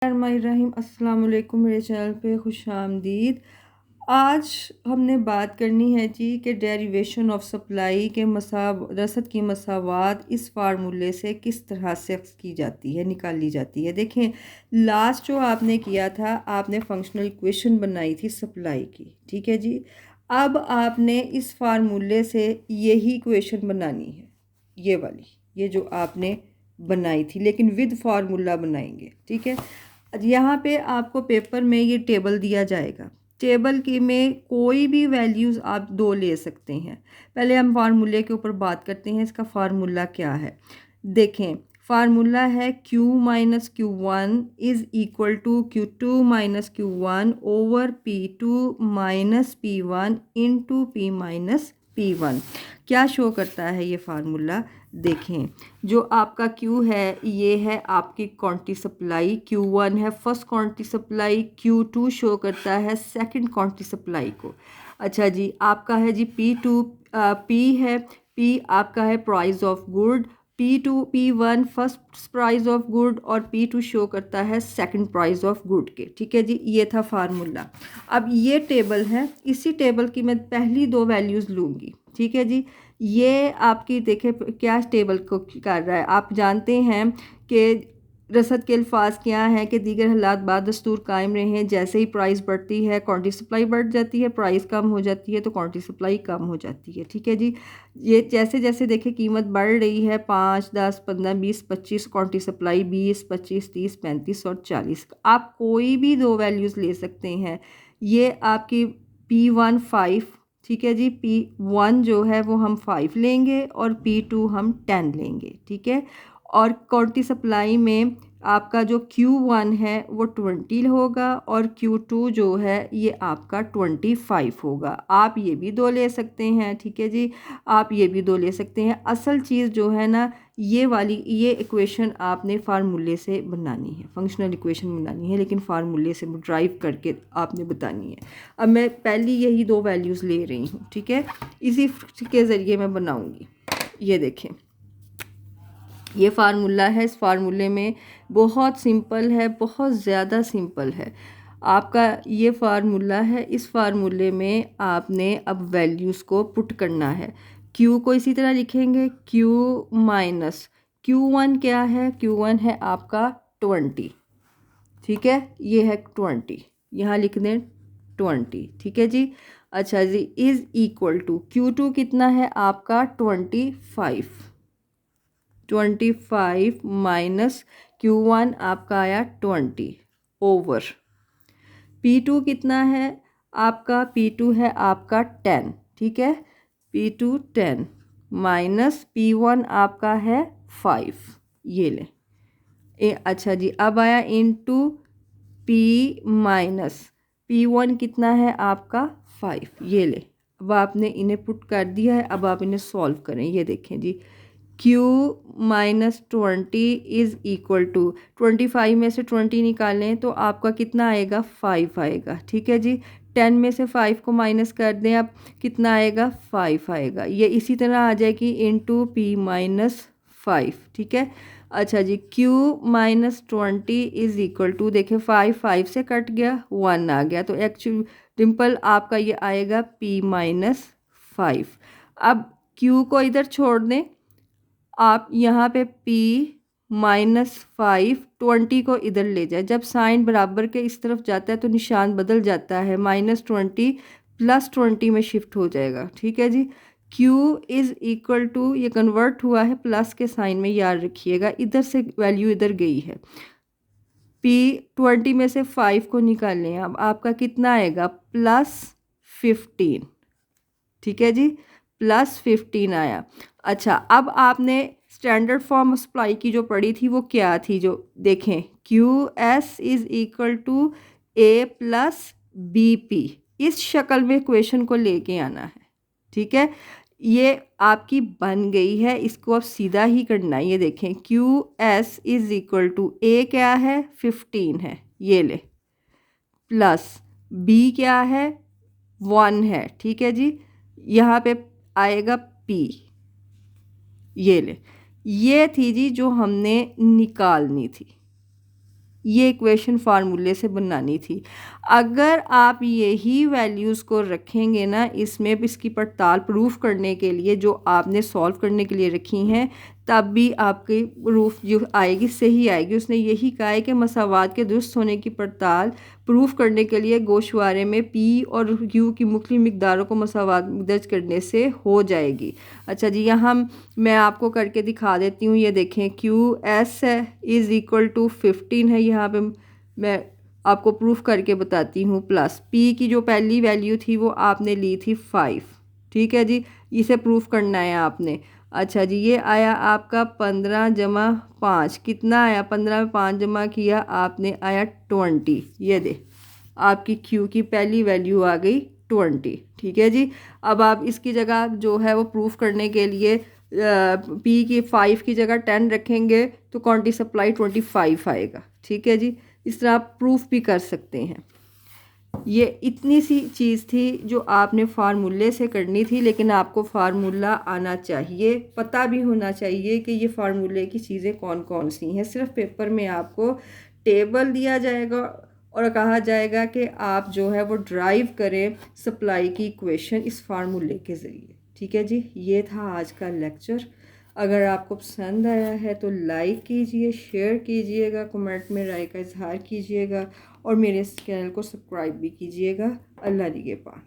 रहीम अस्सलाम वालेकुम। मेरे चैनल पे खुश आमदीद। आज हमने बात करनी है जी कि डेरिवेशन ऑफ सप्लाई के रसद की मसावात इस फार्मूले से किस तरह से की जाती है, निकाली जाती है। देखें, लास्ट जो आपने किया था, आपने फंक्शनल इक्वेशन बनाई थी सप्लाई की, ठीक है जी। अब आपने इस फार्मूले से यही इक्वेशन बनानी है, ये वाली, ये जो आपने बनाई थी, लेकिन विद फार्मूला बनाएंगे, ठीक है। यहाँ पे आपको पेपर में ये टेबल दिया जाएगा। टेबल की में कोई भी वैल्यूज़ आप दो ले सकते हैं। पहले हम फार्मूले के ऊपर बात करते हैं, इसका फार्मूला क्या है। देखें, फार्मूला है Q minus Q1 is equal to Q2 minus Q1 over P2 minus P1 into P minus P1। क्या शो करता है ये फार्मूला? देखें, जो आपका Q है ये है आपकी क्वांटिटी सप्लाई, Q1 है first quantity supply, Q2 show करता है सेकंड क्वांटिटी सप्लाई को। अच्छा जी, आपका है जी P2, P है, P आपका है price of good, P2 P1 first price of good और P2 शो करता है सेकंड प्राइस ऑफ गुड के, ठीक है जी। ये था फार्मूला। अब ये टेबल है, इसी टेबल की मैं पहली दो वैल्यूज़ लूँगी, ठीक है जी। ये आपकी देखें क्या टेबल को कर रहा है। आप जानते हैं कि रसद के अल्फाज क्या हैं कि दीगर हालात बाद दस्तूर कायम रहे हैं। जैसे ही प्राइस बढ़ती है क्वांटिटी सप्लाई बढ़ जाती है, प्राइस कम हो जाती है तो क्वांटिटी सप्लाई कम हो जाती है, ठीक है जी। ये जैसे जैसे देखें कीमत बढ़ रही है, 5, 10, 15, 20, 25, क्वांटिटी सप्लाई 20, 25, 30, 35 और 40। आप कोई भी दो वैल्यूज़ ले सकते हैं। ये आपकी P1 5, ठीक है जी। P1 जो है वो हम 5 लेंगे और P2 हम 10 लेंगे, ठीक है। और क्वांटिटी सप्लाई में आपका जो Q1 है वो 20 होगा और Q2 जो है ये आपका 25 होगा। आप ये भी दो ले सकते हैं, ठीक है जी। आप ये भी दो ले सकते हैं। असल चीज़ जो है ना, ये वाली ये इक्वेशन आपने फार्मूले से बनानी है, फंक्शनल इक्वेशन बनानी है, लेकिन फार्मूले से ड्राइव करके आपने बतानी है। अब मैं पहली यही दो वैल्यूज़ ले रही हूँ, ठीक है। इसी के ज़रिए मैं बनाऊँगी। ये देखें, ये फार्मूला है। इस फार्मूले में बहुत सिंपल है, बहुत ज़्यादा सिंपल है। आपका ये फार्मूला है, इस फार्मूले में आपने अब वैल्यूज़ को पुट करना है। Q को इसी तरह लिखेंगे, Q माइनस Q1 क्या है? Q1 है आपका 20, ठीक है। ये है 20, यहाँ लिख दें 20, ठीक है जी। अच्छा जी, इज़ इक्वल टू Q2 कितना है आपका 25 माइनस Q1 आपका आया 20 ओवर P2 कितना है आपका? P2 है आपका 10, ठीक है। P2 10 माइनस P1 आपका है 5, ये ले। अच्छा जी, अब आया इनटू P माइनस P1 कितना है आपका 5, ये ले। अब आपने इन्हें पुट कर दिया है, अब आप इन्हें सॉल्व करें। ये देखें जी, Q minus 20 is equal to 25 में से 20 निकालें तो आपका कितना आएगा? 5 आएगा, ठीक है जी। 10 में से 5 को माइनस कर दें, अब कितना आएगा? 5 आएगा। ये इसी तरह आ जाएगी इनटू P माइनस 5, ठीक है। अच्छा जी, Q minus 20 is equal to, देखें 5 से कट गया, 1 आ गया, तो एक्चुअल डिम्पल आपका ये आएगा P माइनस 5। अब Q को इधर छोड़ दें, आप यहाँ पे P माइनस 5 20 को इधर ले जाए। जब साइन बराबर के इस तरफ जाता है तो निशान बदल जाता है, -20 +20 में शिफ्ट हो जाएगा, ठीक है जी। Q इज़ इक्वल टू, ये कन्वर्ट हुआ है प्लस के साइन में, याद रखिएगा। इधर से वैल्यू इधर गई है। P 20 में से 5 को निकालें, अब आपका कितना आएगा? +15, ठीक है जी, +15 आया। अच्छा, अब आपने स्टैंडर्ड फॉर्म सप्लाई की जो पढ़ी थी वो क्या थी? जो देखें, QS is equal to A plus BP, इस शक्ल में क्वेश्चन को लेके आना है, ठीक है। ये आपकी बन गई है, इसको अब सीधा ही करना है। ये देखें, QS is equal to A क्या है? 15 है, ये ले, प्लस B क्या है? 1 है, ठीक है जी। यहाँ पे आएगा P, ये ले। ये थी जी जो हमने निकालनी थी, ये इक्वेशन फार्मूले से बनानी थी। अगर आप यही वैल्यूज़ को रखेंगे ना इसमें, इसकी पड़ताल प्रूफ करने के लिए जो आपने सॉल्व करने के लिए रखी हैं, तब भी आपकी प्रूफ जो आएगी सही आएगी। उसने यही कहा है कि मसावात के दुरुस्त होने की पड़ताल प्रूफ करने के लिए गोशवारे में पी और क्यू की मुख्तलिफ मिकदारों को मसावात दर्ज करने से हो जाएगी। अच्छा जी, यहाँ मैं आपको करके दिखा देती हूँ। ये देखें, क्यू एस है इज़ इक्वल टू 15 है, यहाँ पे मैं आपको प्रूफ करके बताती हूँ। प्लस पी की जो पहली वैल्यू थी वो आपने ली थी 5, ठीक है जी, इसे प्रूफ करना है आपने। अच्छा जी, ये आया आपका 15 जमा 5, कितना आया, 15 में 5 जमा किया आपने, आया 20। ये दे आपकी क्यू की पहली वैल्यू आ गई 20, ठीक है जी। अब आप इसकी जगह जो है वो प्रूफ करने के लिए पी की 5 की जगह 10 रखेंगे तो क्वांटिटी सप्लाई 25 आएगा, ठीक है जी। इस तरह आप प्रूफ भी कर सकते हैं। ये इतनी सी चीज़ थी जो आपने फार्मूले से करनी थी, लेकिन आपको फार्मूला आना चाहिए, पता भी होना चाहिए कि ये फार्मूले की चीज़ें कौन कौन सी हैं। सिर्फ पेपर में आपको टेबल दिया जाएगा और कहा जाएगा कि आप जो है वो ड्राइव करें सप्लाई की इक्वेशन इस फार्मूले के ज़रिए, ठीक है जी। ये था आज का लेक्चर। अगर आपको पसंद आया है तो लाइक कीजिए, शेयर कीजिएगा, कमेंट में राय का इजहार कीजिएगा और मेरे इस चैनल को सब्सक्राइब भी कीजिएगा। अल्लाह निगहबान।